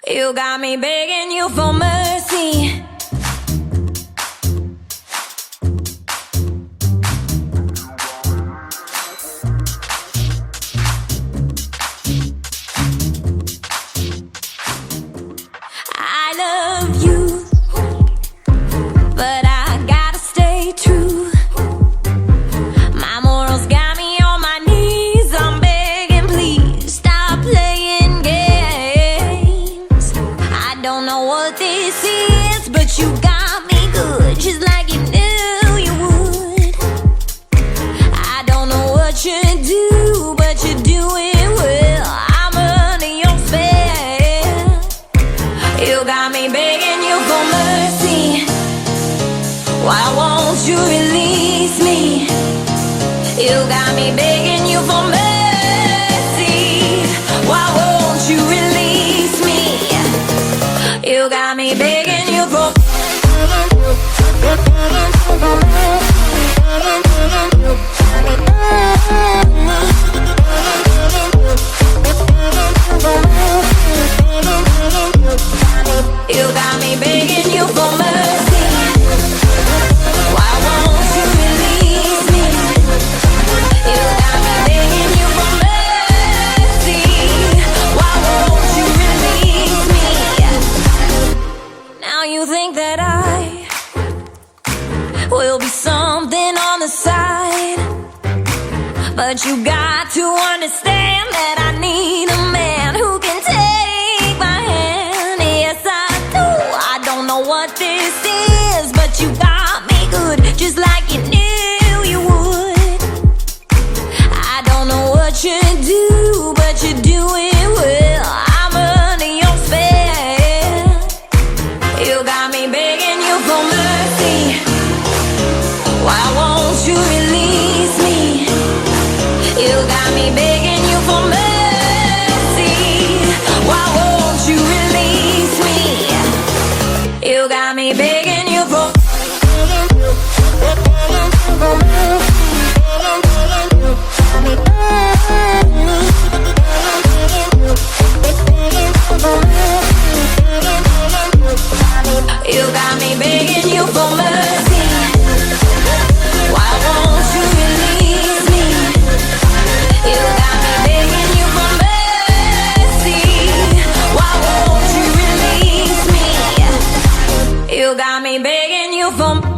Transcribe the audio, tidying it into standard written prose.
You got me begging you for mercy. I love you, but I gotta stay true. My morals got me on my knees. I'm begging, please stop playing games. I don't know what this is, but you got me good, just like you knew you would. I don't know what you do, but you do it well. I'm under your spell. You got me begging you for mercy. Why won't you release me? You got me begging you for mercy. Why won't you release me? You got me begging you for You got me begging you for mercy. Why won't you release me? You got me begging you for mercy. Why won't you release me? Now you think that I will be something on the side, but you got to understand that I need a man who can take my hand. Yes, I do. I don't know what this is, but you got me good, just like you knew you would. I don't know what you do, but you do it well. I'm under your spell. You got me begging you for mercy. Why won't you release me? You got me begging you for mercy. Why won't you release me? You got me begging you for You got me begging you for mercy. Why won't you release me? You got me begging you for mercy. Why won't you release me? You got me begging you for